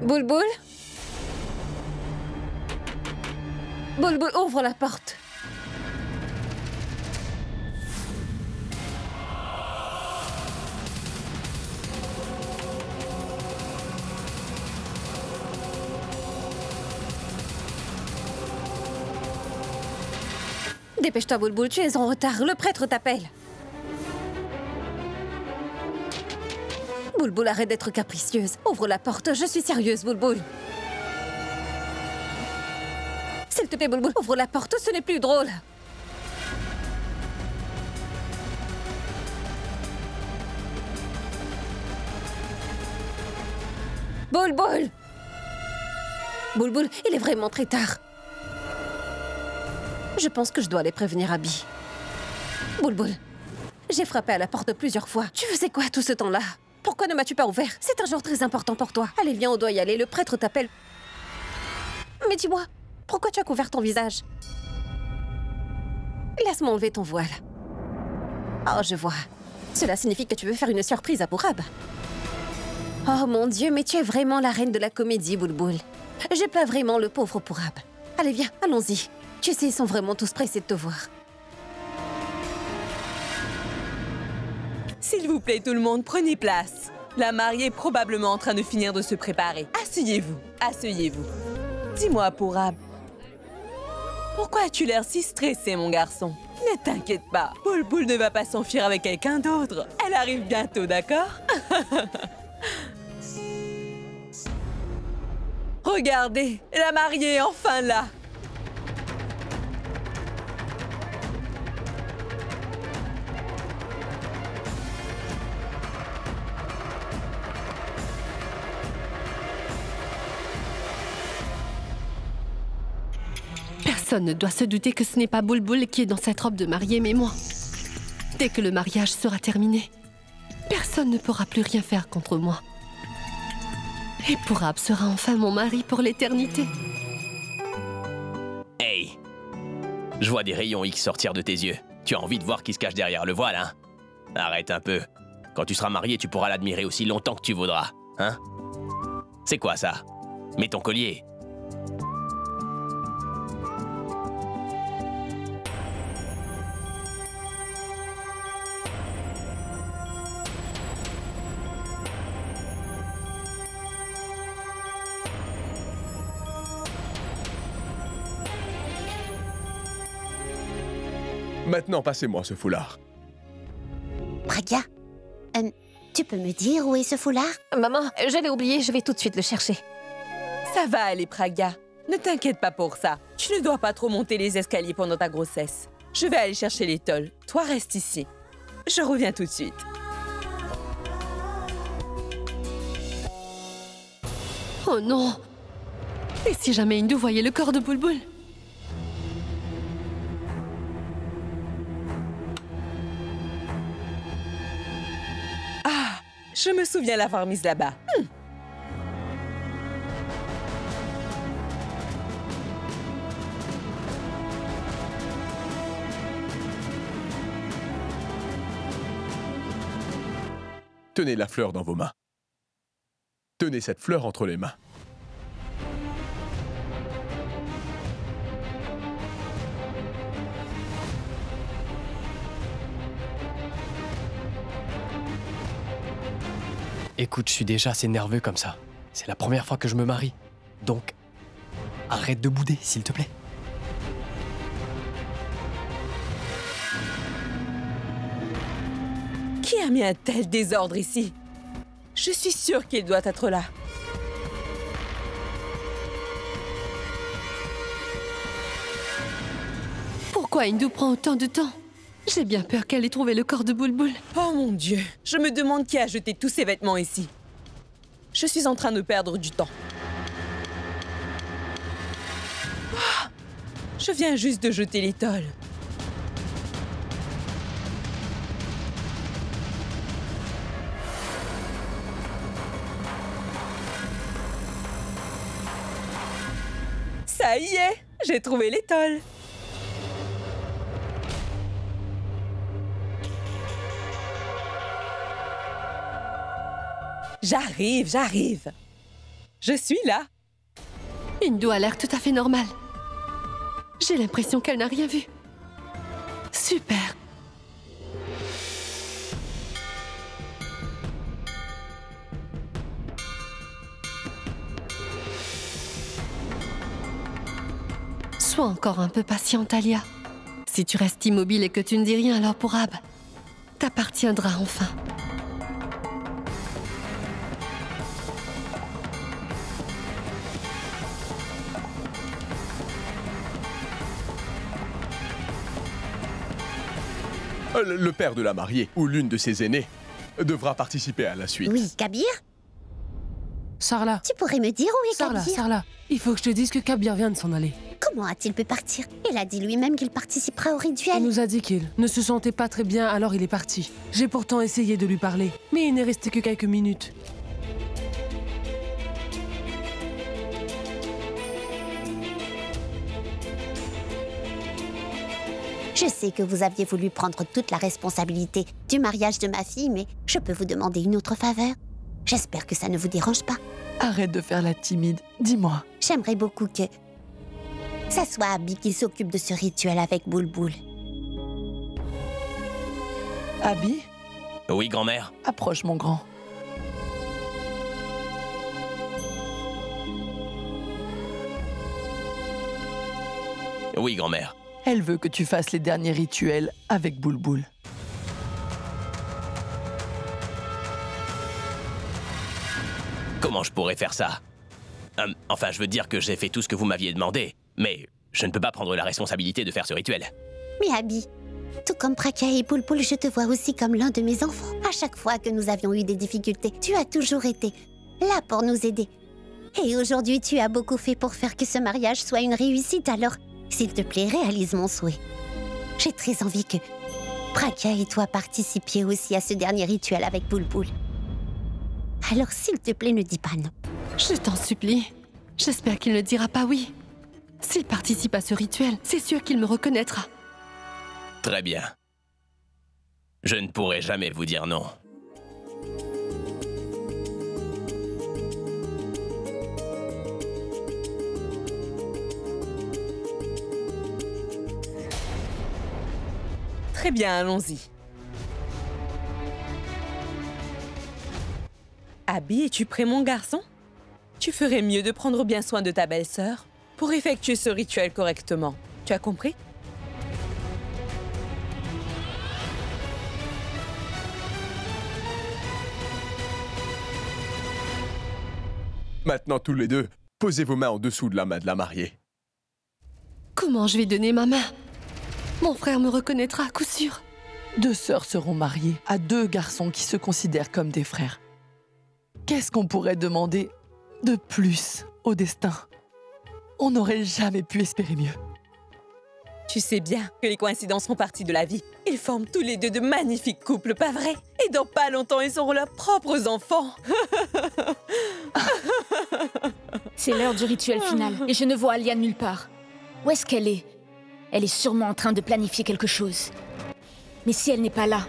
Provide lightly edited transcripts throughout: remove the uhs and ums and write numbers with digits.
Boulboul? Boulboul, ouvre la porte. Dépêche-toi, Boulboul, tu es en retard. Le prêtre t'appelle. Boulboul, arrête d'être capricieuse. Ouvre la porte, je suis sérieuse, Boulboul. S'il te plaît, Boulboul, ouvre la porte, ce n'est plus drôle. Boulboul! Boulboul, il est vraiment très tard. Je pense que je dois aller prévenir Abby. Boulboul, j'ai frappé à la porte plusieurs fois. Tu faisais quoi tout ce temps-là? Pourquoi ne m'as-tu pas ouvert? C'est un jour très important pour toi. Allez, viens, on doit y aller. Le prêtre t'appelle. Mais dis-moi, pourquoi tu as couvert ton visage? Laisse-moi enlever ton voile. Oh, je vois. Cela signifie que tu veux faire une surprise à Pourab. Oh mon Dieu, mais tu es vraiment la reine de la comédie, Boulboul. Je plains vraiment le pauvre Pourab. Allez, viens, allons-y. Tu sais, ils sont vraiment tous pressés de te voir. S'il vous plaît, tout le monde, prenez place. La mariée est probablement en train de finir de se préparer. Asseyez-vous, asseyez-vous. Dis-moi, Pourab, pourquoi as-tu l'air si stressé, mon garçon? Ne t'inquiète pas, Boulboul ne va pas s'enfuir avec quelqu'un d'autre. Elle arrive bientôt, d'accord? Regardez, la mariée est enfin là. Personne ne doit se douter que ce n'est pas Boulboul qui est dans cette robe de mariée, mais moi. Dès que le mariage sera terminé, personne ne pourra plus rien faire contre moi. Et Pourab sera enfin mon mari pour l'éternité. Hey! Je vois des rayons X sortir de tes yeux. Tu as envie de voir qui se cache derrière le voile, hein? Arrête un peu. Quand tu seras marié, tu pourras l'admirer aussi longtemps que tu voudras, hein? C'est quoi ça? Mets ton collier. Maintenant, passez-moi ce foulard. Pragya, tu peux me dire où est ce foulard? Maman, je l'ai oublié, je vais tout de suite le chercher. Ça va aller, Pragya. Ne t'inquiète pas pour ça. Tu ne dois pas trop monter les escaliers pendant ta grossesse. Je vais aller chercher l'étole. Toi, reste ici. Je reviens tout de suite. Oh non! Et si jamais Hindou voyait le corps de Boulboul? Je me souviens l'avoir mise là-bas. Tenez la fleur dans vos mains. Tenez cette fleur entre les mains. Écoute, je suis déjà assez nerveux comme ça. C'est la première fois que je me marie. Donc, arrête de bouder, s'il te plaît. Qui a mis un tel désordre ici? Je suis sûre qu'il doit être là. Pourquoi Hindou prend autant de temps? J'ai bien peur qu'elle ait trouvé le corps de Boulboul. Oh mon Dieu, je me demande qui a jeté tous ces vêtements ici. Je suis en train de perdre du temps. Oh, je viens juste de jeter l'étole. Ça y est, j'ai trouvé l'étole. J'arrive. je suis là. Indo a l'air tout à fait normale. J'ai l'impression qu'elle n'a rien vu. Super. Sois encore un peu patiente, Alia. Si tu restes immobile et que tu ne dis rien, alors Pourab t'appartiendra enfin. Le père de la mariée, ou l'une de ses aînés, devra participer à la suite. Oui, Kabir, Sarla, tu pourrais me dire où est Sarla, Kabir? Sarla, il faut que je te dise que Kabir vient de s'en aller. Comment a-t-il pu partir? Il a dit lui-même qu'il participera au Il rituel. nous a dit qu'il ne se sentait pas très bien, alors il est parti. J'ai pourtant essayé de lui parler, mais il n'est resté que quelques minutes. Je sais que vous aviez voulu prendre toute la responsabilité du mariage de ma fille, mais je peux vous demander une autre faveur. J'espère que ça ne vous dérange pas. Arrête de faire la timide, dis-moi. J'aimerais beaucoup que ça soit Abby qui s'occupe de ce rituel avec Boulboul. Abby, Oui, grand-mère. approche mon grand. Oui, grand-mère. Elle veut que tu fasses les derniers rituels avec Boulboul. Comment je pourrais faire ça? Enfin, je veux dire que j'ai fait tout ce que vous m'aviez demandé, mais je ne peux pas prendre la responsabilité de faire ce rituel. Mais Abby, tout comme Praka et Boulboul, je te vois aussi comme l'un de mes enfants. À chaque fois que nous avions eu des difficultés, tu as toujours été là pour nous aider. Et aujourd'hui, tu as beaucoup fait pour faire que ce mariage soit une réussite, alors s'il te plaît, réalise mon souhait. J'ai très envie que Praka et toi participiez aussi à ce dernier rituel avec Boulboul. Alors s'il te plaît, ne dis pas non. Je t'en supplie. J'espère qu'il ne dira pas oui. S'il participe à ce rituel, c'est sûr qu'il me reconnaîtra. Très bien. Je ne pourrai jamais vous dire non. Très bien, allons-y. Abby, es-tu prêt, mon garçon? Tu ferais mieux de prendre bien soin de ta belle-sœur pour effectuer ce rituel correctement. Tu as compris? Maintenant, tous les deux, posez vos mains en dessous de la main de la mariée. Comment je vais donner ma main? Mon frère me reconnaîtra à coup sûr. 2 sœurs seront mariées à 2 garçons qui se considèrent comme des frères. Qu'est-ce qu'on pourrait demander de plus au destin? On n'aurait jamais pu espérer mieux. Tu sais bien que les coïncidences font partie de la vie. Ils forment tous les deux de magnifiques couples, pas vrai? Et dans pas longtemps, ils auront leurs propres enfants. C'est l'heure du rituel final et je ne vois Alia nulle part. Où est-ce qu'elle est? Elle est sûrement en train de planifier quelque chose. Mais si elle n'est pas là,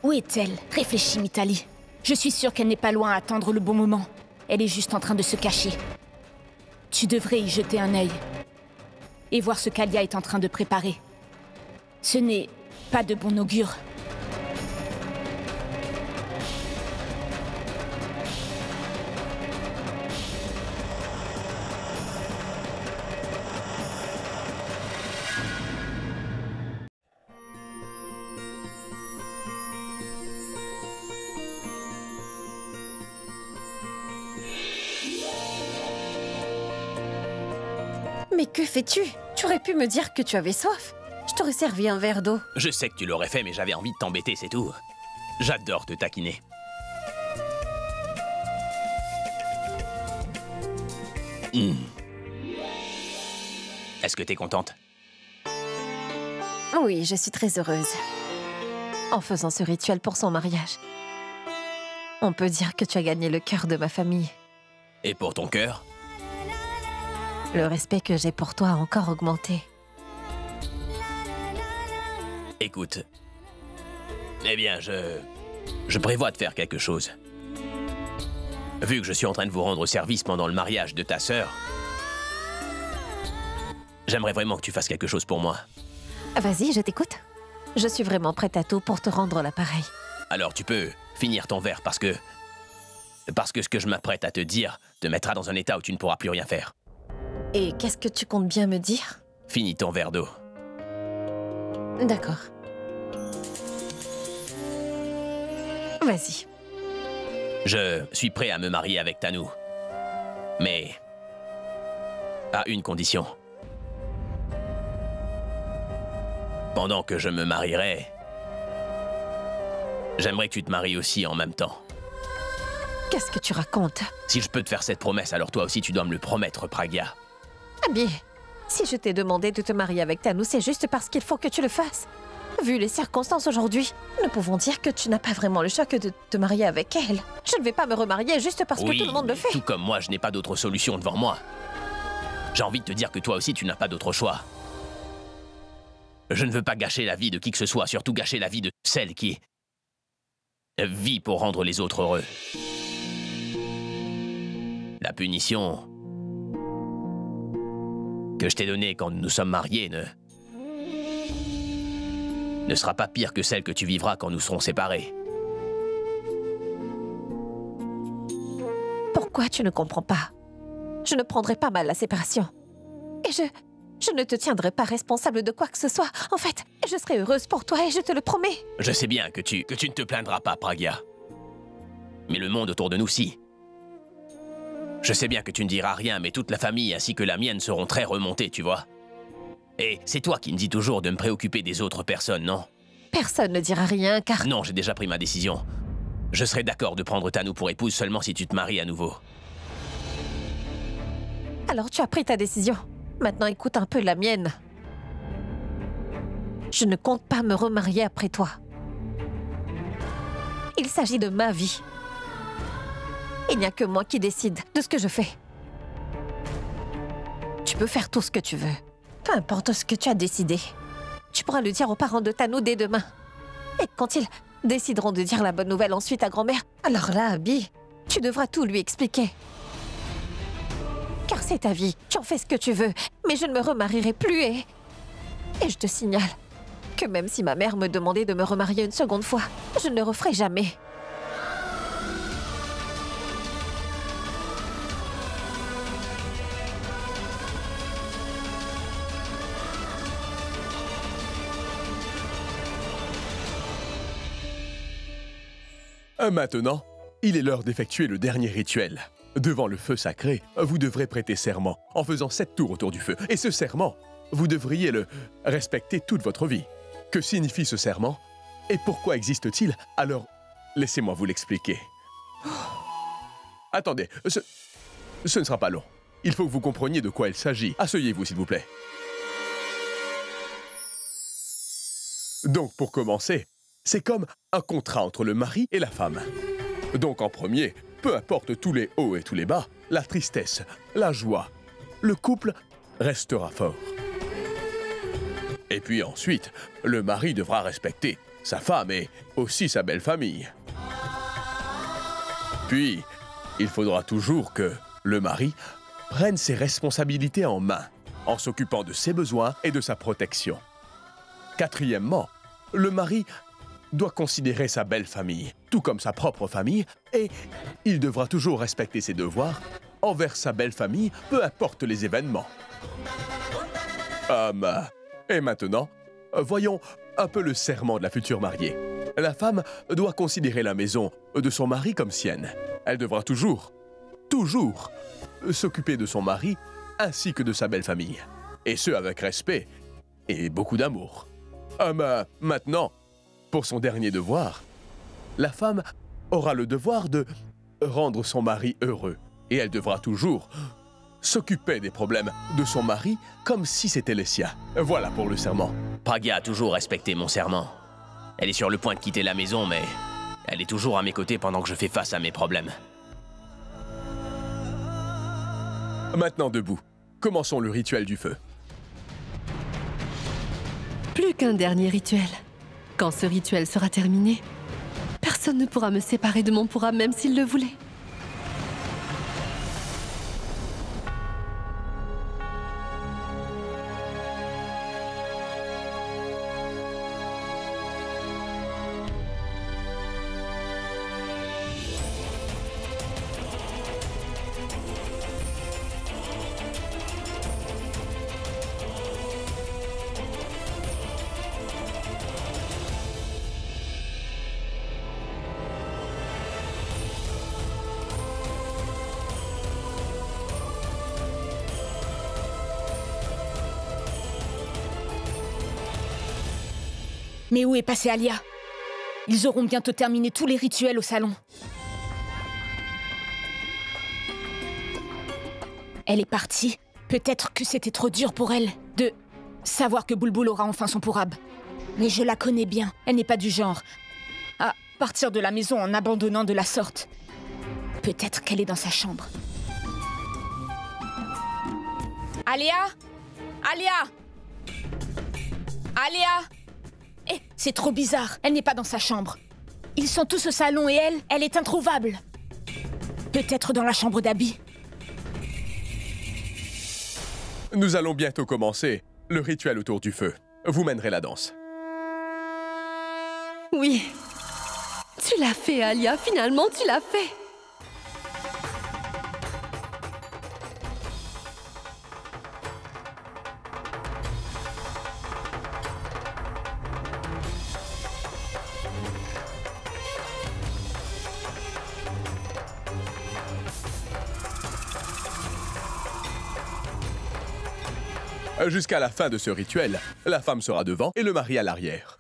où est-elle? Réfléchis, Mitali. Je suis sûre qu'elle n'est pas loin à attendre le bon moment. Elle est juste en train de se cacher. Tu devrais y jeter un œil et voir ce qu'Alia est en train de préparer. Ce n'est pas de bon augure. Mais que fais-tu? Tu aurais pu me dire que tu avais soif. Je t'aurais servi un verre d'eau. Je sais que tu l'aurais fait, mais j'avais envie de t'embêter, c'est tout. J'adore te taquiner. Est-ce que t'es contente? Oui, je suis très heureuse. En faisant ce rituel pour son mariage, on peut dire que tu as gagné le cœur de ma famille. Et pour ton cœur? Le respect que j'ai pour toi a encore augmenté. Écoute. Eh bien, je prévois de faire quelque chose. Vu que je suis en train de vous rendre service pendant le mariage de ta sœur, j'aimerais vraiment que tu fasses quelque chose pour moi. Vas-y, je t'écoute. Je suis vraiment prête à tout pour te rendre l'appareil. Alors tu peux finir ton verre parce que ce que je m'apprête à te dire te mettra dans un état où tu ne pourras plus rien faire. Et qu'est-ce que tu comptes bien me dire? Finis ton verre d'eau. D'accord. Vas-y. Je suis prêt à me marier avec Tanou. Mais à une condition. Pendant que je me marierai, j'aimerais que tu te maries aussi en même temps. Qu'est-ce que tu racontes? Si je peux te faire cette promesse, alors toi aussi tu dois me le promettre, Pragya. Ah bien, si je t'ai demandé de te marier avec Tanou, c'est juste parce qu'il faut que tu le fasses. Vu les circonstances aujourd'hui, nous pouvons dire que tu n'as pas vraiment le choix que de te marier avec elle. Je ne vais pas me remarier juste parce que tout le monde le fait. Tout comme moi, je n'ai pas d'autre solution devant moi. J'ai envie de te dire que toi aussi tu n'as pas d'autre choix. Je ne veux pas gâcher la vie de qui que ce soit, surtout gâcher la vie de celle qui vit pour rendre les autres heureux. La punition que je t'ai donnée quand nous sommes mariés ne sera pas pire que celle que tu vivras quand nous serons séparés. Pourquoi tu ne comprends pas? Je ne prendrai pas mal la séparation. Et je ne te tiendrai pas responsable de quoi que ce soit. En fait, je serai heureuse pour toi et je te le promets. Je sais bien que tu ne te plaindras pas, Pragya. Mais le monde autour de nous, si. Je sais bien que tu ne diras rien, mais toute la famille ainsi que la mienne seront très remontées, tu vois. Et c'est toi qui me dis toujours de me préoccuper des autres personnes, non? Personne ne dira rien, car... Non, j'ai déjà pris ma décision. Je serais d'accord de prendre Tanou pour épouse seulement si tu te maries à nouveau. Alors tu as pris ta décision. Maintenant écoute un peu la mienne. Je ne compte pas me remarier après toi. Il s'agit de ma vie. Il n'y a que moi qui décide de ce que je fais. Tu peux faire tout ce que tu veux. Peu importe ce que tu as décidé. Tu pourras le dire aux parents de Tanou dès demain. Et quand ils décideront de dire la bonne nouvelle ensuite à grand-mère, alors là, Abby, tu devras tout lui expliquer. Car c'est ta vie, tu en fais ce que tu veux, mais je ne me remarierai plus et je te signale que même si ma mère me demandait de me remarier une seconde fois, je ne le referai jamais. Maintenant, il est l'heure d'effectuer le dernier rituel. Devant le feu sacré, vous devrez prêter serment en faisant 7 tours autour du feu. Et ce serment, vous devriez le respecter toute votre vie. Que signifie ce serment? Et pourquoi existe-t-il? Alors, laissez-moi vous l'expliquer. Attendez, ce ne sera pas long. Il faut que vous compreniez de quoi il s'agit. Asseyez-vous, s'il vous plaît. Donc, pour commencer, c'est comme un contrat entre le mari et la femme. Donc, en premier, peu importe tous les hauts et tous les bas, la tristesse, la joie, le couple restera fort. Et puis ensuite, le mari devra respecter sa femme et aussi sa belle famille. Puis, il faudra toujours que le mari prenne ses responsabilités en main, en s'occupant de ses besoins et de sa protection. Quatrièmement, le mari doit considérer sa belle famille, tout comme sa propre famille, et il devra toujours respecter ses devoirs envers sa belle famille, peu importe les événements. Et maintenant, voyons un peu le serment de la future mariée. La femme doit considérer la maison de son mari comme sienne. Elle devra toujours s'occuper de son mari ainsi que de sa belle famille. Et ce, avec respect et beaucoup d'amour. Maintenant, pour son dernier devoir, la femme aura le devoir de rendre son mari heureux. Et elle devra toujours s'occuper des problèmes de son mari comme si c'était les siens. Voilà pour le serment. Pragya a toujours respecté mon serment. Elle est sur le point de quitter la maison, mais elle est toujours à mes côtés pendant que je fais face à mes problèmes. Maintenant debout, commençons le rituel du feu. Plus qu'un dernier rituel. Quand ce rituel sera terminé, personne ne pourra me séparer de mon pourra même s'il le voulait. Mais où est passée Alia? Ils auront bientôt terminé tous les rituels au salon. Elle est partie. Peut-être que c'était trop dur pour elle de savoir que Bulbul aura enfin son pourrab. Mais je la connais bien. Elle n'est pas du genre à partir de la maison en abandonnant de la sorte. Peut-être qu'elle est dans sa chambre. Alia? Alia? Alia? Eh, c'est trop bizarre. Elle n'est pas dans sa chambre. Ils sont tous au salon et elle est introuvable. Peut-être dans la chambre d'Abby. Nous allons bientôt commencer le rituel autour du feu. Vous mènerez la danse. Oui. Tu l'as fait, Alia. Finalement, tu l'as fait. Jusqu'à la fin de ce rituel, la femme sera devant et le mari à l'arrière.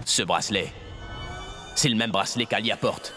Ce bracelet, c'est le même bracelet qu'Alia porte.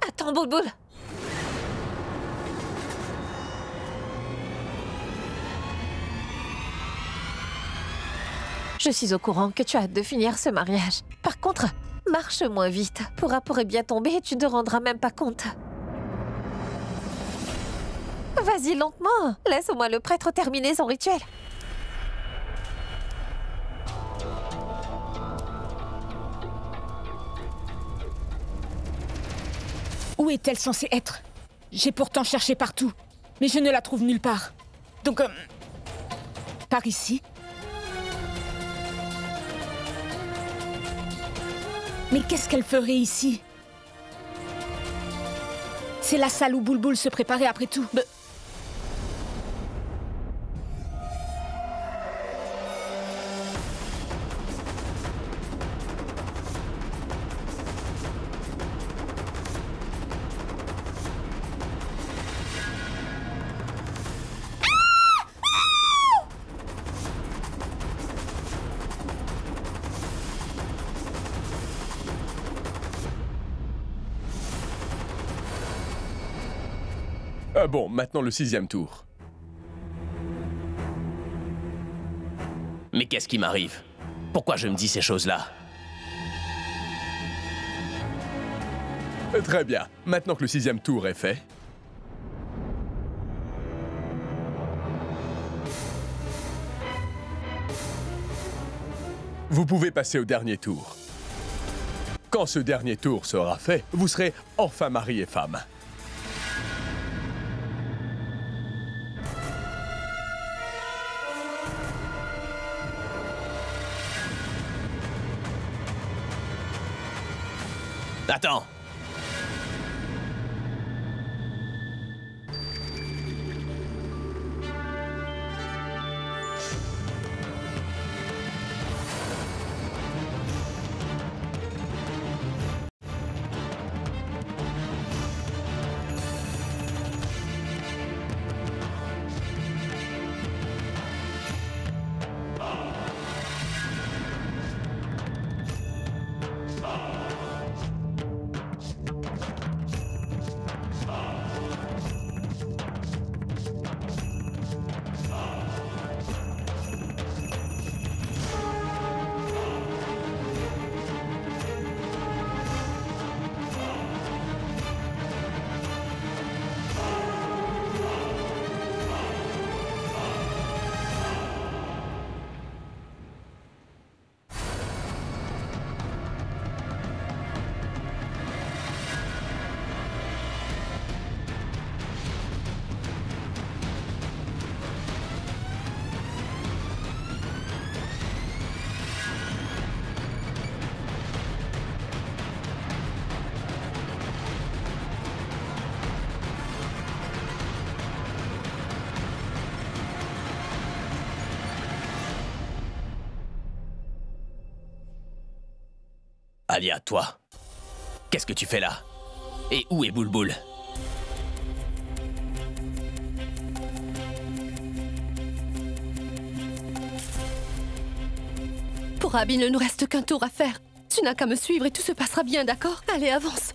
Attends, Bulbul. Je suis au courant que tu as hâte de finir ce mariage. Par contre, marche moins vite. Pourra pourrait bien tomber et tu ne te rendras même pas compte. Vas-y lentement. Laisse au moins le prêtre terminer son rituel. Où est-elle censée être? J'ai pourtant cherché partout, mais je ne la trouve nulle part. Donc, par ici? Mais qu'est-ce qu'elle ferait ici? C'est la salle où Bulbul se préparait après tout. Bon, maintenant le 6e tour. Mais qu'est-ce qui m'arrive? Pourquoi je me dis ces choses-là? Très bien. Maintenant que le 6e tour est fait, vous pouvez passer au dernier tour. Quand ce dernier tour sera fait, vous serez enfin mari et femme. Attends! Alia, toi, qu'est-ce que tu fais là? Et où est Boulboul? Pourab, il ne nous reste qu'un tour à faire. Tu n'as qu'à me suivre et tout se passera bien, d'accord? Allez, avance.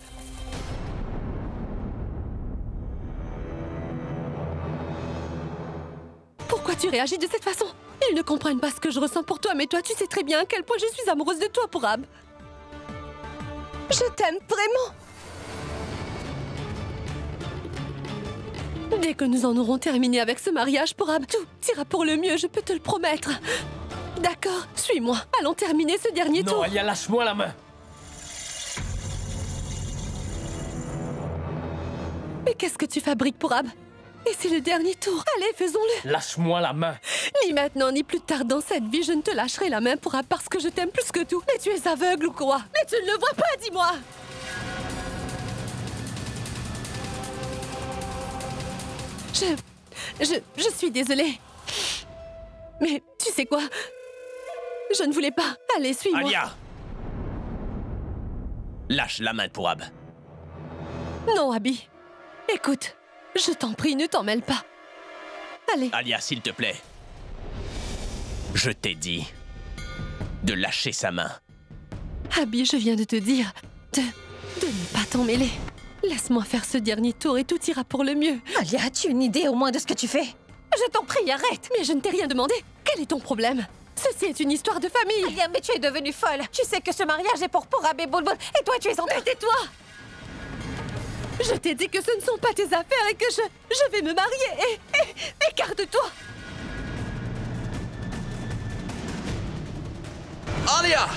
Pourquoi tu réagis de cette façon? Ils ne comprennent pas ce que je ressens pour toi, mais toi, tu sais très bien à quel point je suis amoureuse de toi, Pourab. Je t'aime vraiment. Dès que nous en aurons terminé avec ce mariage, Pourab, tout ira pour le mieux, je peux te le promettre. D'accord, suis-moi. Allons terminer ce dernier tour. Non, Alia, lâche-moi la main. Mais qu'est-ce que tu fabriques, Pourab? Et c'est le dernier tour. Allez, faisons-le. Lâche-moi la main. Ni maintenant, ni plus tard dans cette vie, je ne te lâcherai la main, Pourab, parce que je t'aime plus que tout. Mais tu es aveugle ou quoi? Mais tu ne le vois pas, dis-moi. Je suis désolée. Mais tu sais quoi? Je ne voulais pas. Allez, suis-moi. Alia! Lâche la main de Pourab. Non, Abby. Écoute, je t'en prie, ne t'en mêle pas. Allez. Alia, s'il te plaît. Je t'ai dit de lâcher sa main. Abby, je viens de te dire de ne pas t'en mêler. Laisse-moi faire ce dernier tour et tout ira pour le mieux. Alia, as-tu une idée au moins de ce que tu fais? Je t'en prie, arrête! Mais je ne t'ai rien demandé. Quel est ton problème? Ceci est une histoire de famille. Alia, mais tu es devenue folle. Tu sais que ce mariage est pour Pourab et Boulboul, et toi tu es en train... Mais tais-toi! Je t'ai dit que ce ne sont pas tes affaires et que je vais me marier et écarte-toi! Alia!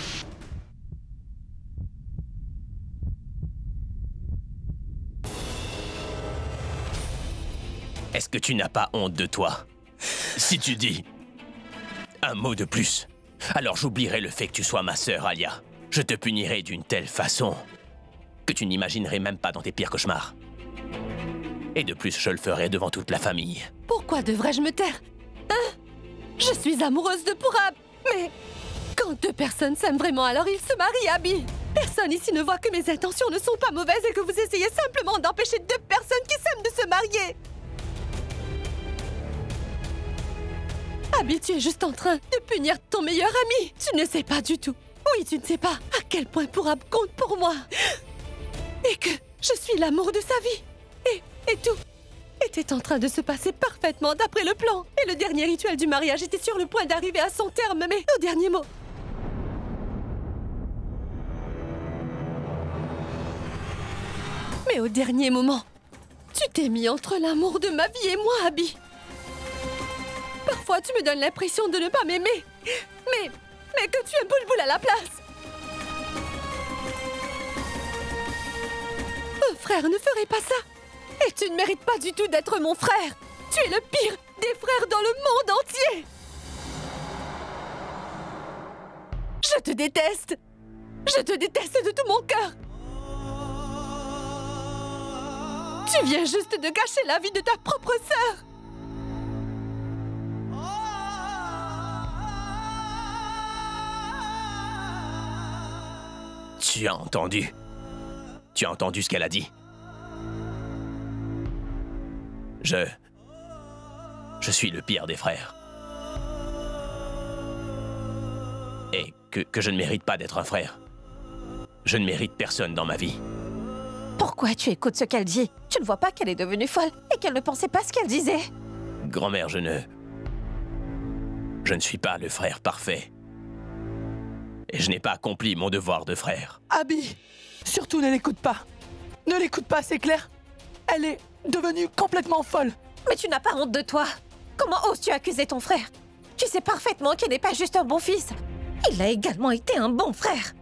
Est-ce que tu n'as pas honte de toi? Si tu dis un mot de plus, alors j'oublierai le fait que tu sois ma sœur, Alia. Je te punirai d'une telle façon que tu n'imaginerais même pas dans tes pires cauchemars. Et de plus, je le ferai devant toute la famille. Pourquoi devrais-je me taire? Hein? Je suis amoureuse de Pourab, mais quand deux personnes s'aiment vraiment, alors ils se marient, Abby. Personne ici ne voit que mes intentions ne sont pas mauvaises et que vous essayez simplement d'empêcher deux personnes qui s'aiment de se marier. Abby, tu es juste en train de punir ton meilleur ami. Tu ne sais pas du tout. Oui, tu ne sais pas à quel point Pourab compte pour moi. Et que je suis l'amour de sa vie. Et tout était en train de se passer parfaitement d'après le plan. Et le dernier rituel du mariage était sur le point d'arriver à son terme, mais au dernier mot... Mais au dernier moment, tu t'es mis entre l'amour de ma vie et moi, Abby. Parfois, tu me donnes l'impression de ne pas m'aimer. Mais que tu aimes Boulboul à la place. Un frère ne ferait pas ça. Et tu ne mérites pas du tout d'être mon frère. Tu es le pire des frères dans le monde entier. Je te déteste. Je te déteste de tout mon cœur. Tu viens juste de gâcher la vie de ta propre sœur. Tu as entendu? Tu as entendu ce qu'elle a dit? Je suis le pire des frères. Et que je ne mérite pas d'être un frère. Je ne mérite personne dans ma vie. Pourquoi tu écoutes ce qu'elle dit? Tu ne vois pas qu'elle est devenue folle et qu'elle ne pensait pas ce qu'elle disait? Grand-mère, je ne suis pas le frère parfait. Et je n'ai pas accompli mon devoir de frère. Abby, surtout ne l'écoute pas. Ne l'écoute pas, c'est clair? Elle est devenue complètement folle. Mais tu n'as pas honte de toi? Comment oses-tu accuser ton frère? Tu sais parfaitement qu'il n'est pas juste un bon fils. Il a également été un bon frère.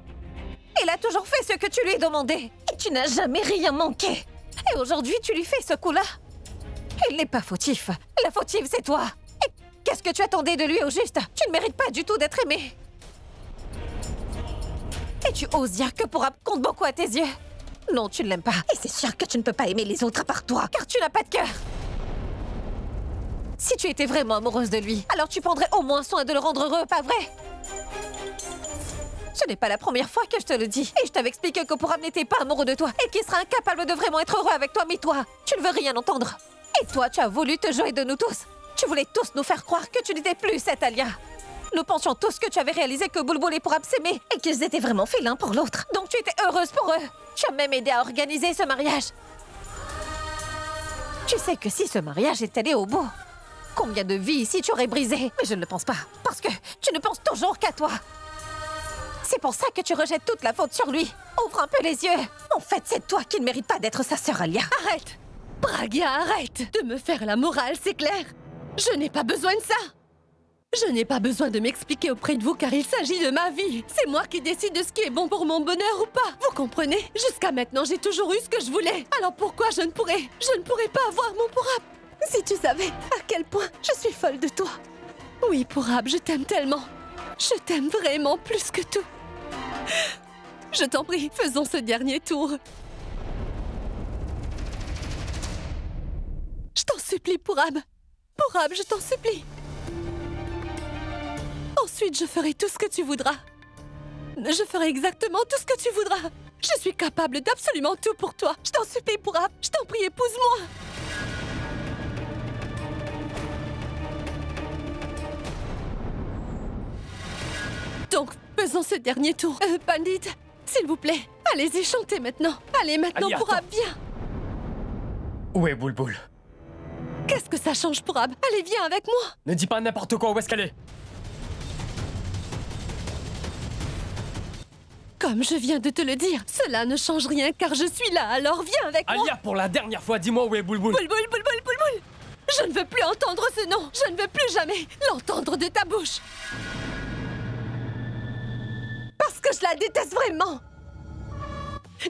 Il a toujours fait ce que tu lui as demandé. Et tu n'as jamais rien manqué. Et aujourd'hui, tu lui fais ce coup-là. Il n'est pas fautif. La fautive, c'est toi. Et qu'est-ce que tu attendais de lui au juste? Tu ne mérites pas du tout d'être aimé. Et tu oses dire que Pourab compte beaucoup à tes yeux? Non, tu ne l'aimes pas. Et c'est sûr que tu ne peux pas aimer les autres à part toi, car tu n'as pas de cœur. Si tu étais vraiment amoureuse de lui, alors tu prendrais au moins soin de le rendre heureux, pas vrai? Ce n'est pas la première fois que je te le dis. Et je t'avais expliqué que Pourab n'était pas amoureux de toi et qu'il serait incapable de vraiment être heureux avec toi, mais toi, tu ne veux rien entendre. Et toi, tu as voulu te jouer de nous tous. Tu voulais tous nous faire croire que tu n'étais plus cette Alia. Nous pensions tous que tu avais réalisé que Bulbul et Pourab s'aimaient et qu'ils étaient vraiment faits l'un pour l'autre. Donc tu étais heureuse pour eux. Tu as même aidé à organiser ce mariage. Tu sais que si ce mariage est allé au bout, combien de vies ici tu aurais brisé? Mais je ne le pense pas, parce que tu ne penses toujours qu'à toi. C'est pour ça que tu rejettes toute la faute sur lui. Ouvre un peu les yeux. En fait, c'est toi qui ne mérites pas d'être sa sœur Alia. Arrête! Bragia, arrête de me faire la morale, c'est clair. Je n'ai pas besoin de ça. Je n'ai pas besoin de m'expliquer auprès de vous car il s'agit de ma vie. C'est moi qui décide de ce qui est bon pour mon bonheur ou pas. Vous comprenez? Jusqu'à maintenant, j'ai toujours eu ce que je voulais. Alors pourquoi je ne pourrais pas avoir mon Pourab? Si tu savais à quel point je suis folle de toi. Oui, Pourab, je t'aime tellement. Je t'aime vraiment plus que tout. Je t'en prie, faisons ce dernier tour. Je t'en supplie, Pourab. Pourab, je t'en supplie. Ensuite, je ferai tout ce que tu voudras. Je ferai exactement tout ce que tu voudras. Je suis capable d'absolument tout pour toi. Je t'en supplie, Pourab. Je t'en prie, épouse-moi. Donc, faisons ce dernier tour. Pandit, s'il vous plaît, allez-y, chantez maintenant. Allez, maintenant, Alia, Pourab, viens. Où est Bulbul? Qu'est-ce que ça change, Pourab? Allez, viens avec moi. Ne dis pas n'importe quoi, où est-ce qu'elle est? Comme je viens de te le dire, cela ne change rien car je suis là, alors viens avec moi. Alia, pour la dernière fois, dis-moi où est Bulbul. Bulbul, Bulbul, Bulbul. Je ne veux plus entendre ce nom. Je ne veux plus jamais l'entendre de ta bouche. Parce que je la déteste vraiment.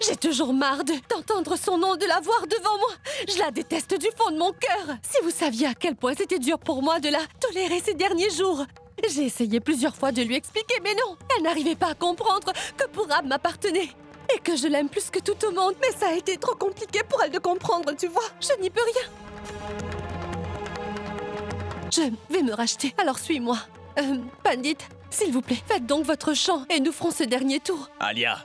J'ai toujours marre d'entendre son nom, de la voir devant moi. Je la déteste du fond de mon cœur. Si vous saviez à quel point c'était dur pour moi de la tolérer ces derniers jours. J'ai essayé plusieurs fois de lui expliquer, mais non. Elle n'arrivait pas à comprendre que Pourab m'appartenait. Et que je l'aime plus que tout au monde. Mais ça a été trop compliqué pour elle de comprendre, tu vois. Je n'y peux rien. Je vais me racheter, alors suis-moi. Pandit, s'il vous plaît, faites donc votre chant et nous ferons ce dernier tour. Alia,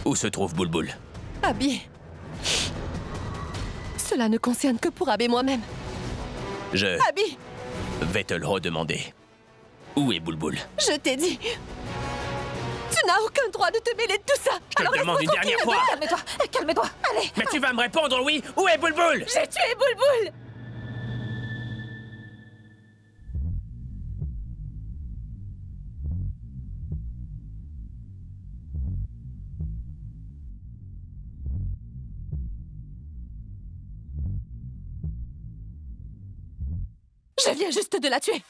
où se trouve Bulbul? Abi, cela ne concerne que Pourab et moi-même. Je Abi, vais te le redemander. Où est Bulbul? je t'ai dit... Tu n'as aucun droit de te mêler de tout ça. Je te le demande une dernière fois. Calme-toi, calme-toi, allez. Mais tu vas me répondre oui? Où est Bulbul? J'ai tué Bulbul. Je viens juste de la tuer.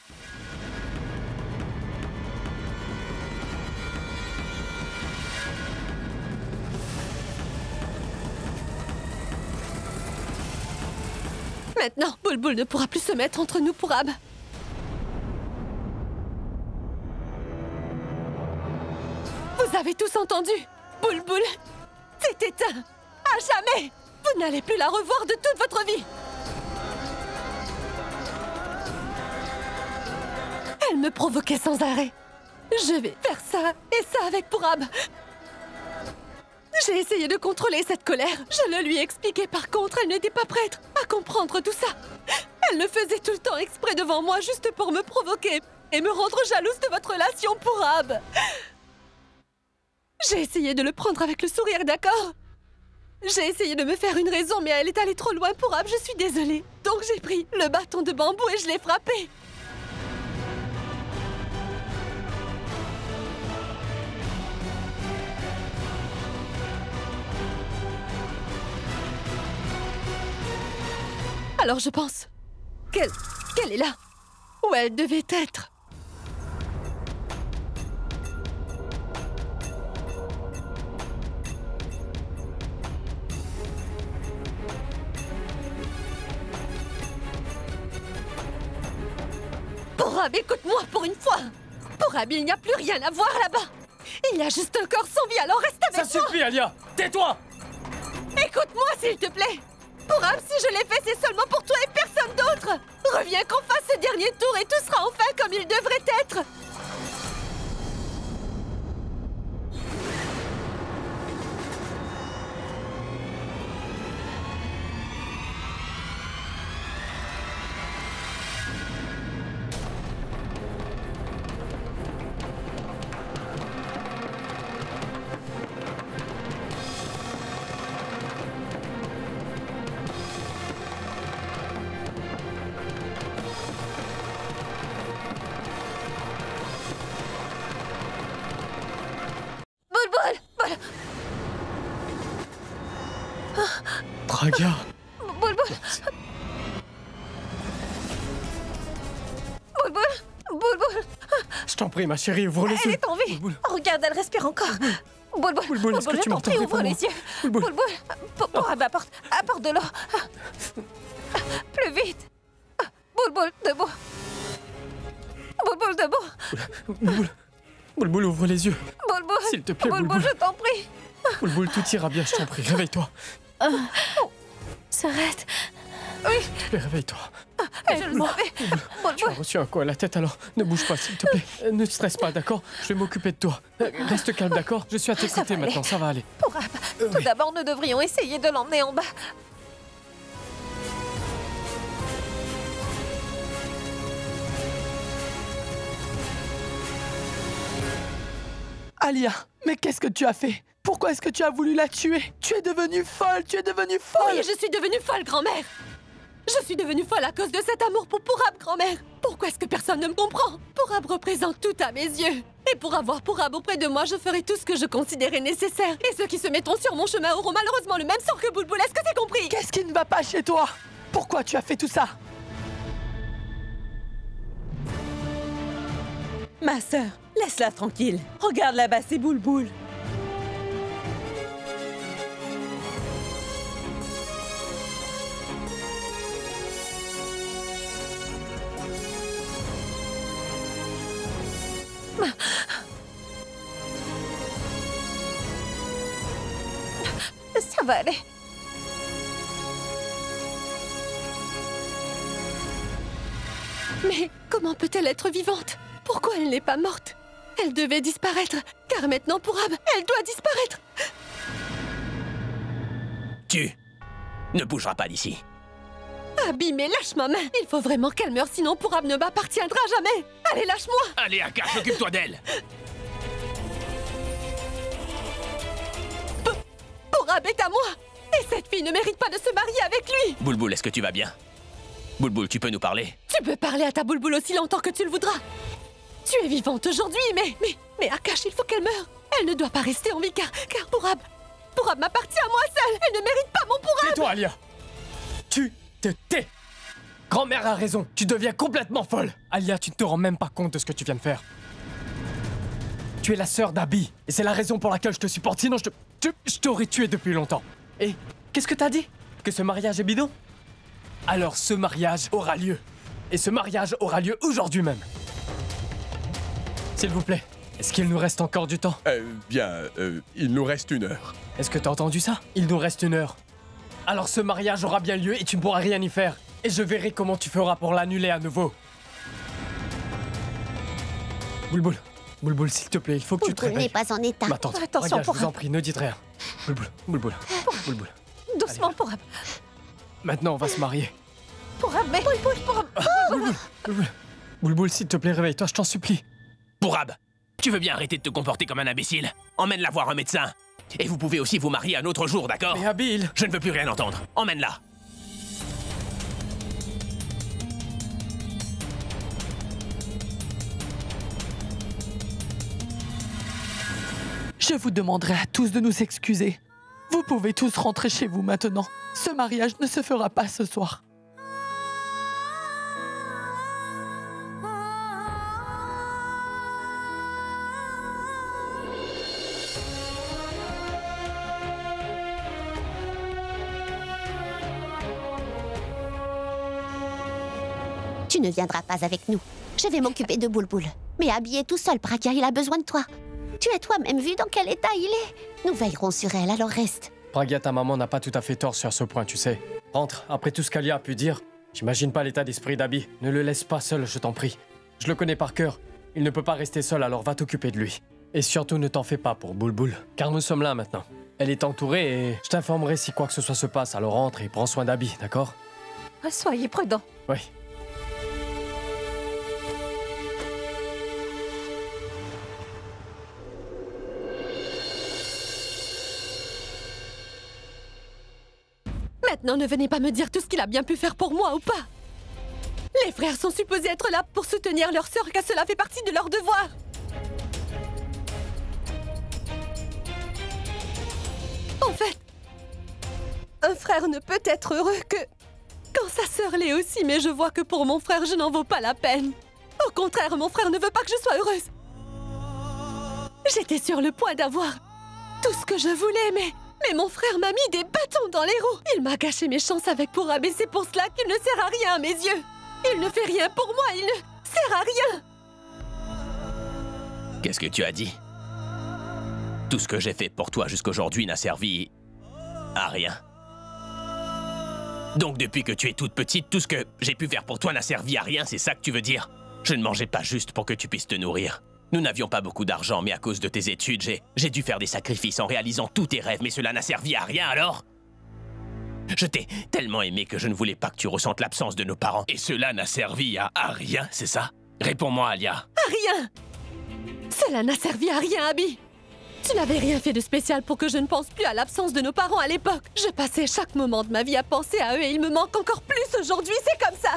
Maintenant, Bulbul ne pourra plus se mettre entre nous, Pourab. Vous avez tous entendu? Bulbul s'est éteint. À jamais. Vous n'allez plus la revoir de toute votre vie. Elle me provoquait sans arrêt. Je vais faire ça et ça avec Pourab. J'ai essayé de contrôler cette colère. Je le lui ai expliqué. Par contre, elle n'était pas prête à comprendre tout ça. Elle le faisait tout le temps exprès devant moi, juste pour me provoquer et me rendre jalouse de votre relation, Pourab. J'ai essayé de le prendre avec le sourire, d'accord? J'ai essayé de me faire une raison, mais elle est allée trop loin, Pourab. Je suis désolée. Donc j'ai pris le bâton de bambou et je l'ai frappé. Alors je pense qu'elle est là, où elle devait être. Pourab, écoute-moi pour une fois. Pourab, il n'y a plus rien à voir là-bas. Il y a juste un corps sans vie, alors reste avec moi. Ça suffit, Alia. Tais-toi. Écoute-moi, s'il te plaît. Pourab, si je l'ai fait, c'est seulement pour toi et personne d'autre. Reviens qu'on fasse ce dernier tour et tout sera enfin comme il devrait être. Pragya. Bulbul. Bulbul. Bulbul. Je t'en prie, ma chérie, ouvre les Elle yeux. est en vie. Bulbul. Regarde, elle respire encore. Bulbul. Bulbul, est-ce que je tu t'en m'entends? prie, ouvre Réponds-moi. les yeux. Bulbul. Bulbul. Pourab, apporte de l'eau. Plus vite. Bulbul, debout. Bulbul, debout. Bulbul. Bulbul, ouvre les yeux. Bulbul. S'il te plaît, Bulbul, Bulbul. je t'en prie. Bulbul, tout ira bien, je t'en prie. Réveille-toi. S'arrête. S'il te plaît, réveille-toi. Je le savais. Tu as Bulbul. reçu un coup à la tête, alors ne bouge pas, s'il te plaît. Ne te stresse pas, d'accord? Je vais m'occuper de toi. Reste calme, d'accord? Je suis à tes Ça côtés va maintenant, aller. ça va aller. Pourab, tout d'abord, nous devrions essayer de l'emmener en bas. Alia, mais qu'est-ce que tu as fait? Pourquoi est-ce que tu as voulu la tuer? Tu es devenue folle, tu es devenue folle! Oui, je suis devenue folle, grand-mère. Je suis devenue folle à cause de cet amour pour Pourab, grand-mère. Pourquoi est-ce que personne ne me comprend? Pourab représente tout à mes yeux. Et pour avoir Pourab auprès de moi, je ferai tout ce que je considérais nécessaire. Et ceux qui se mettront sur mon chemin auront malheureusement le même sort que Bulbul. Est-ce que c'est compris? Qu'est-ce qui ne va pas chez toi? Pourquoi tu as fait tout ça? Ma sœur, laisse-la tranquille. Regarde là-bas, c'est Bulbul. Ça va aller. Mais comment peut-elle être vivante? Pourquoi elle n'est pas morte? Elle devait disparaître, car maintenant Pourab, elle doit disparaître. Tu ne bougeras pas d'ici. Abby, mais lâche ma main. Il faut vraiment qu'elle meure, sinon Pourab ne m'appartiendra jamais. Allez, lâche-moi. Allez, Akash, occupe-toi d'elle. Pourab est à moi. Et cette fille ne mérite pas de se marier avec lui. Bulbul, est-ce que tu vas bien? Bulbul, tu peux nous parler? Tu peux parler à ta Bulbul aussi longtemps que tu le voudras. Tu es vivante aujourd'hui, mais Akash, il faut qu'elle meure. Elle ne doit pas rester en vie, car Pourab m'appartient à moi seule. Elle ne mérite pas mon Pourab. Tais-toi, Alia. Tu te tais. Grand-mère a raison, tu deviens complètement folle. Alia, tu ne te rends même pas compte de ce que tu viens de faire. Tu es la sœur d'Abby, et c'est la raison pour laquelle je te supporte, sinon je t'aurais tué depuis longtemps. Et qu'est-ce que t'as dit? Que ce mariage est bidon? Alors ce mariage aura lieu. Et ce mariage aura lieu aujourd'hui même. S'il vous plaît, est-ce qu'il nous reste encore du temps? Il nous reste 1 heure. Est-ce que t'as entendu ça? Il nous reste 1 heure. Alors ce mariage aura bien lieu et tu ne pourras rien y faire. Et je verrai comment tu feras pour l'annuler à nouveau. Bulbul, Bulbul, s'il te plaît, il faut que tu te Bulbul n'est réveilles. pas en état. Ma tante, Attention, regarde, je vous Pourab. en prie, ne dites rien. Bulbul, Bulbul, Bulbul. Doucement, Pourab. Maintenant, on va se marier. Pourab, mais... Pourab. Bulbul, Bulbul, Bulbul, s'il te plaît, réveille-toi, je t'en supplie. Pourab, tu veux bien arrêter de te comporter comme un imbécile? Emmène-la voir un médecin. Et vous pouvez aussi vous marier un autre jour, d'accord? Mais Abil, Je ne veux plus rien entendre. Emmène-la. Je vous demanderai à tous de nous excuser. Vous pouvez tous rentrer chez vous maintenant. Ce mariage ne se fera pas ce soir. Tu ne viendras pas avec nous. Je vais m'occuper de Bulbul. Mais Abby est tout seul, Pragya, il a besoin de toi. Tu as toi-même vu dans quel état il est. Nous veillerons sur elle, alors reste. Pragya, ta maman n'a pas tout à fait tort sur ce point, tu sais. Rentre, après tout ce qu'Alia a pu dire. J'imagine pas l'état d'esprit d'Abby. Ne le laisse pas seul, je t'en prie. Je le connais par cœur. Il ne peut pas rester seul, alors va t'occuper de lui. Et surtout, ne t'en fais pas pour Bulbul, car nous sommes là maintenant. Elle est entourée et je t'informerai si quoi que ce soit se passe, alors rentre et prends soin d'Abby, d'accord? Soyez prudent. Oui. Maintenant, ne venez pas me dire tout ce qu'il a bien pu faire pour moi ou pas. Les frères sont supposés être là pour soutenir leur sœur, car cela fait partie de leur devoir. Un frère ne peut être heureux que quand sa sœur l'est aussi, mais je vois que pour mon frère, je n'en vaux pas la peine. Au contraire, mon frère ne veut pas que je sois heureuse. J'étais sur le point d'avoir tout ce que je voulais, mais mon frère m'a mis des bâtons dans les roues. Il m'a gâché mes chances avec Pourab et c'est pour cela qu'il ne sert à rien à mes yeux. Il ne fait rien pour moi, il ne sert à rien. Qu'est-ce que tu as dit? Tout ce que j'ai fait pour toi jusqu'aujourd'hui n'a servi à rien. Donc depuis que tu es toute petite, tout ce que j'ai pu faire pour toi n'a servi à rien, c'est ça que tu veux dire? Je ne mangeais pas juste pour que tu puisses te nourrir. Nous n'avions pas beaucoup d'argent, mais à cause de tes études, j'ai dû faire des sacrifices en réalisant tous tes rêves, mais cela n'a servi à rien alors? Je t'ai tellement aimé que je ne voulais pas que tu ressentes l'absence de nos parents. Et cela n'a servi à rien, c'est ça? Réponds-moi, Alia. À rien! Cela n'a servi à rien, Abby. Tu n'avais rien fait de spécial pour que je ne pense plus à l'absence de nos parents à l'époque. Je passais chaque moment de ma vie à penser à eux et il me manque encore plus aujourd'hui, c'est comme ça.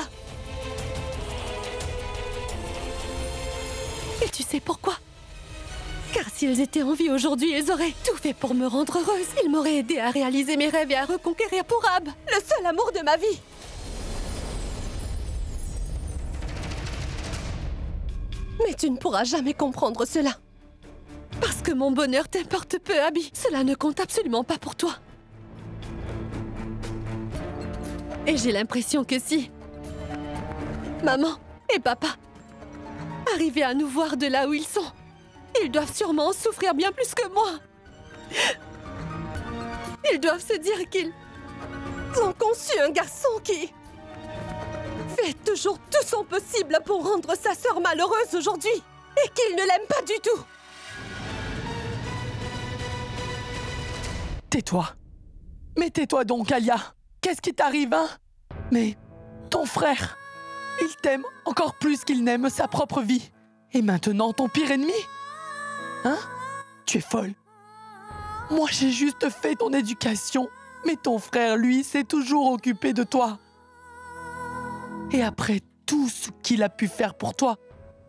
Et tu sais pourquoi? Car s'ils étaient en vie aujourd'hui, ils auraient tout fait pour me rendre heureuse. Ils m'auraient aidé à réaliser mes rêves et à reconquérir Pourab, le seul amour de ma vie. Mais tu ne pourras jamais comprendre cela. Parce que mon bonheur t'importe peu, Abby. Cela ne compte absolument pas pour toi. Et j'ai l'impression que si maman et papa arrivaient à nous voir de là où ils sont, ils doivent sûrement en souffrir bien plus que moi. Ils doivent se dire qu'ils ont conçu un garçon qui fait toujours tout son possible pour rendre sa sœur malheureuse aujourd'hui et qu'il ne l'aime pas du tout. Tais-toi. Mais tais-toi donc, Alia. Qu'est-ce qui t'arrive, hein? Mais ton frère, il t'aime encore plus qu'il n'aime sa propre vie. Et maintenant, ton pire ennemi? Hein? Tu es folle. Moi, j'ai juste fait ton éducation. Mais ton frère, lui, s'est toujours occupé de toi. Et après tout ce qu'il a pu faire pour toi,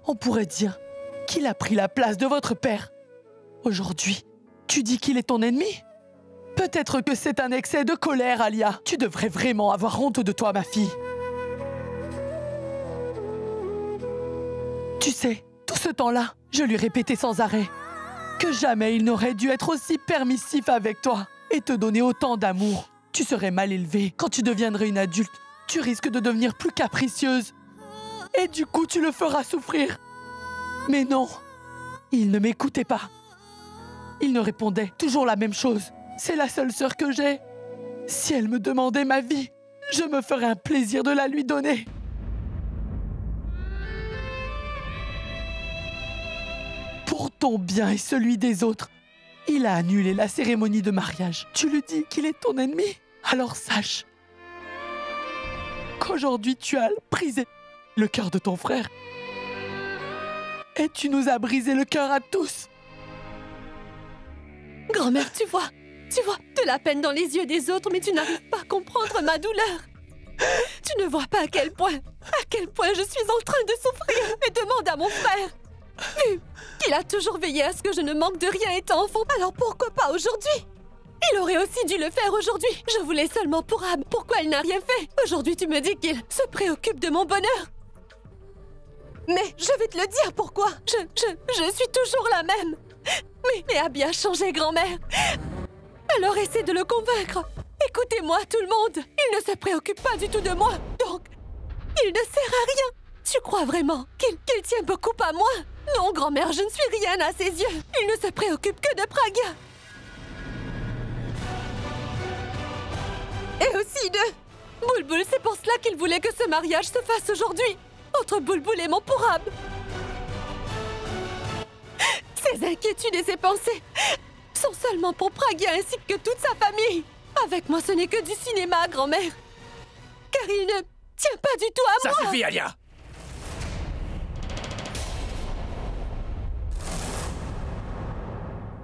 on pourrait dire qu'il a pris la place de votre père. Aujourd'hui, tu dis qu'il est ton ennemi? Peut-être que c'est un excès de colère, Alia. Tu devrais vraiment avoir honte de toi, ma fille. Tu sais, tout ce temps-là, je lui répétais sans arrêt que jamais il n'aurait dû être aussi permissif avec toi et te donner autant d'amour. Tu serais mal élevée. Quand tu deviendrais une adulte, tu risques de devenir plus capricieuse. Et du coup, tu le feras souffrir. Mais non, il ne m'écoutait pas. Il ne répondait toujours la même chose. C'est la seule sœur que j'ai. Si elle me demandait ma vie, je me ferais un plaisir de la lui donner. Pour ton bien et celui des autres, il a annulé la cérémonie de mariage. Tu lui dis qu'il est ton ennemi? Alors sache qu'aujourd'hui tu as brisé le cœur de ton frère. Et tu nous as brisé le cœur à tous. Grand-mère, tu vois de la peine dans les yeux des autres, mais tu n'arrives pas à comprendre ma douleur. Tu ne vois pas à quel point je suis en train de souffrir. Et demande à mon frère. Vu qu'il a toujours veillé à ce que je ne manque de rien étant enfant, alors pourquoi pas aujourd'hui? Il aurait aussi dû le faire aujourd'hui. Je voulais seulement Pourab. Pourquoi il n'a rien fait? Aujourd'hui, tu me dis qu'il se préoccupe de mon bonheur. Mais je vais te le dire pourquoi. Je suis toujours la même. Mais Abby a changé, grand-mère. Alors essaie de le convaincre. Écoutez-moi, tout le monde. Il ne se préoccupe pas du tout de moi. Donc, il ne sert à rien. Tu crois vraiment qu'il tient beaucoup à moi? Non, grand-mère, je ne suis rien à ses yeux. Il ne se préoccupe que de Pragya. Et aussi de Bulbul. C'est pour cela qu'il voulait que ce mariage se fasse aujourd'hui. Entre Bulbul et mon Pourab. Ses inquiétudes et ses pensées sont seulement pour Pragya ainsi que toute sa famille. Avec moi, ce n'est que du cinéma, grand-mère. Car il ne tient pas du tout à moi. Ça suffit, Alia.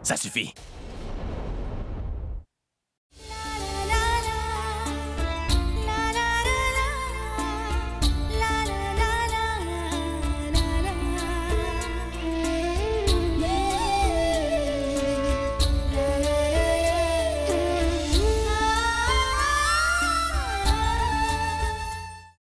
Ça suffit.